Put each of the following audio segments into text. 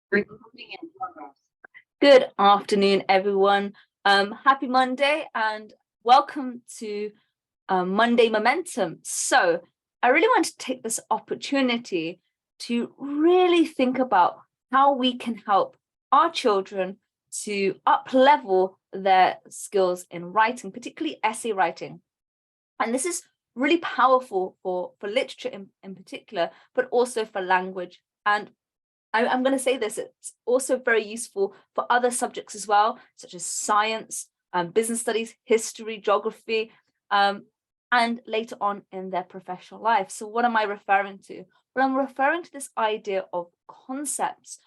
Recording in progress. Good afternoon, everyone. Happy Monday and welcome to Monday Momentum. So I really want to take this opportunity to really think about how we can help our children to up-level their skills in writing, particularly essay writing. And this is really powerful for literature in particular, but also for language. And I'm going to say this, it's also very useful for other subjects as well, such as science, business studies, history, geography, and later on in their professional life. So what am I referring to? Well, I'm referring to this idea of concepts.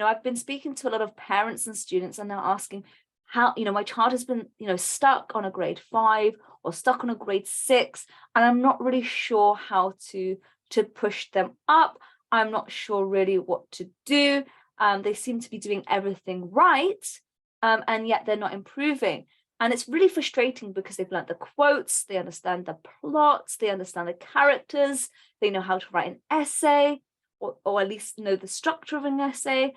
I've been speaking to a lot of parents and students, and they're asking how, my child has been, stuck on a grade 5 or stuck on a grade 6, and I'm not really sure how to push them up. I'm not sure really what to do. They seem to be doing everything right, and yet they're not improving. And it's really frustrating because they've learned the quotes, they understand the plots, they understand the characters, they know how to write an essay, or at least know the structure of an essay,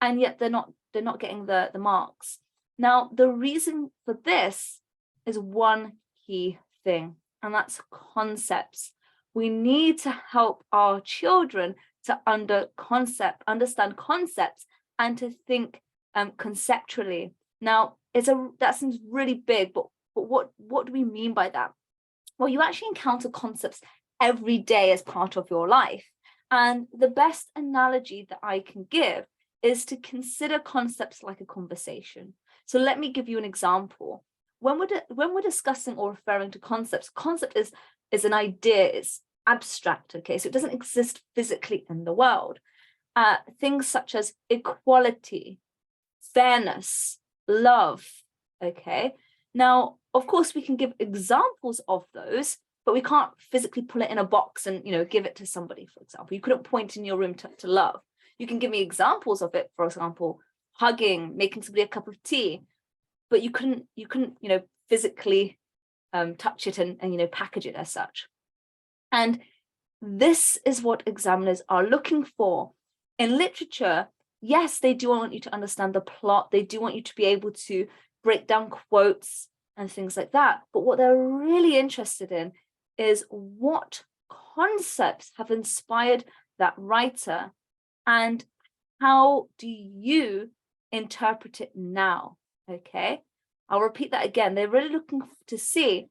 and yet they're not getting the marks. Now, the reason for this is one key thing, and that's concepts. We need to help our children to understand concepts and to think conceptually. Now, that seems really big, but what do we mean by that? Well, you actually encounter concepts every day as part of your life. And the best analogy that I can give is to consider concepts like a conversation. So let me give you an example. When we're discussing or referring to concepts, concept is an idea, it's abstract, okay? So it doesn't exist physically in the world. Things such as equality, fairness, love, okay? Now, of course, we can give examples of those, but we can't physically pull it in a box and, give it to somebody, for example. You couldn't point in your room to love. You can give me examples of it, for example, hugging, making somebody a cup of tea, but you couldn't, physically touch it and package it as such. And this is what examiners are looking for. In literature, yes, they do want you to understand the plot. They do want you to be able to break down quotes and things like that. But what they're really interested in is what concepts have inspired that writer and how do you interpret it now, okay? I'll repeat that again. They're really looking to see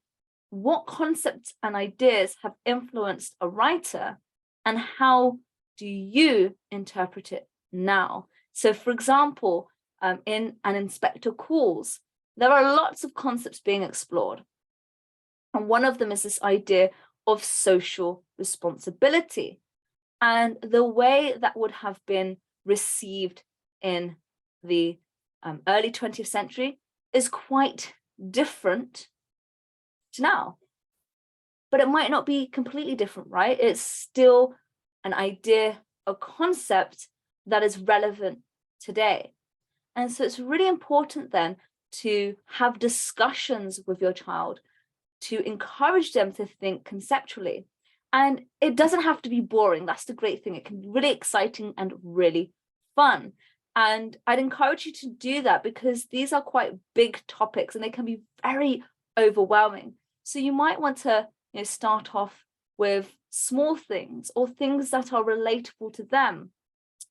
what concepts and ideas have influenced a writer and how do you interpret it now? So for example, in An Inspector Calls, there are lots of concepts being explored. And one of them is this idea of social responsibility and the way that would have been received in the early 20th century is quite different to now. But it might not be completely different, right? It's still an idea, a concept that is relevant today. And so it's really important then to have discussions with your child, to encourage them to think conceptually. And it doesn't have to be boring. That's the great thing. It can be really exciting and really fun. And I'd encourage you to do that because these are quite big topics and they can be very overwhelming. So you might want to start off with small things or things that are relatable to them.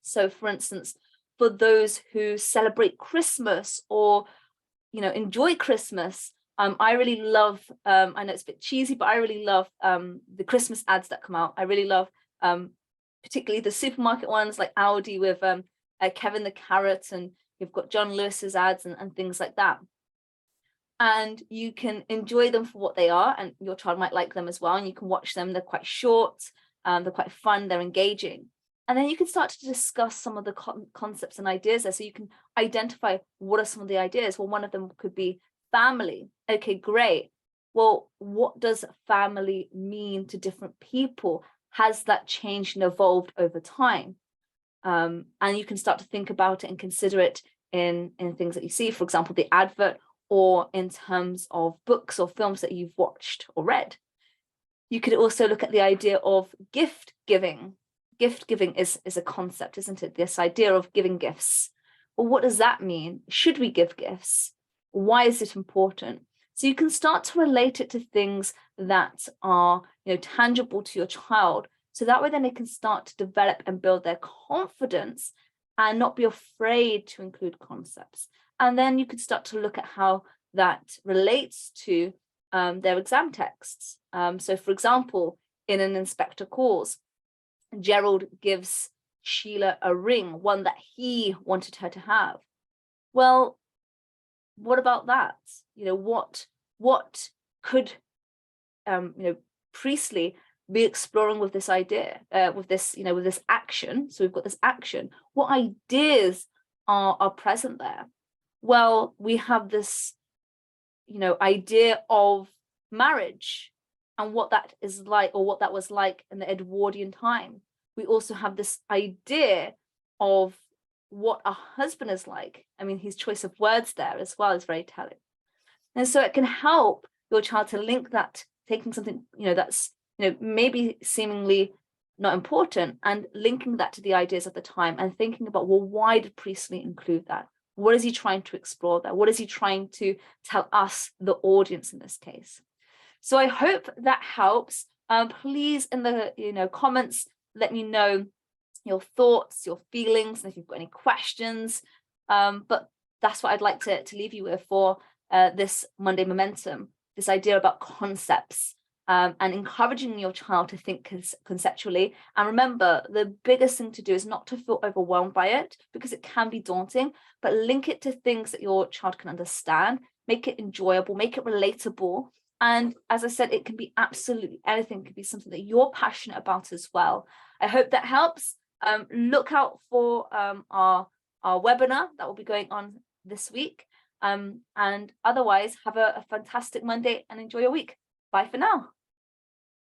So for instance, for those who celebrate Christmas or enjoy Christmas, I really love, I know it's a bit cheesy, but I really love the Christmas ads that come out. I really love particularly the supermarket ones like Aldi with Kevin the Carrot, and you've got John Lewis's ads and things like that. And you can enjoy them for what they are, and your child might like them as well, and you can watch them. They're quite short, they're quite fun, they're engaging. And then you can start to discuss some of the concepts and ideas there. So you can identify what are some of the ideas. Well, one of them could be family. Okay, great. Well, what does family mean to different people? Has that changed and evolved over time? And you can start to think about it and consider it in things that you see, for example, the advert, or in terms of books or films that you've watched or read. You could also look at the idea of gift giving. gift giving is a concept, isn't it? This idea of giving gifts. Well, what does that mean? Should we give gifts? Why is it important? So you can start to relate it to things that are, tangible to your child. So that way then they can start to develop and build their confidence and not be afraid to include concepts. And then you could start to look at how that relates to their exam texts. So for example, in an inspector calls, Gerald gives Sheila a ring, one that he wanted her to have. Well, what about that? What could Priestley be exploring with this idea, with this action? So we've got this action. What ideas are present there? Well, we have this, idea of marriage and what that is like, or what that was like in the Edwardian time. We also have this idea of what a husband is like. I mean, his choice of words there as well is very telling. And so it can help your child to link that, taking something, that's, maybe seemingly not important, and linking that to the ideas of the time and thinking about, well, why did Priestley include that? What is he trying to explore there? What is he trying to tell us, the audience in this case? So I hope that helps. Please, in the comments, let me know your thoughts, your feelings, and if you've got any questions. But that's what I'd like to leave you with for this Monday Momentum, this idea about concepts, and encouraging your child to think conceptually. And remember, the biggest thing to do is not to feel overwhelmed by it, because it can be daunting, but link it to things that your child can understand, make it enjoyable, make it relatable. And as I said, it can be absolutely anything. It could be something that you're passionate about as well. I hope that helps. Look out for our webinar that will be going on this week. And otherwise, have a fantastic Monday and enjoy your week. Bye for now.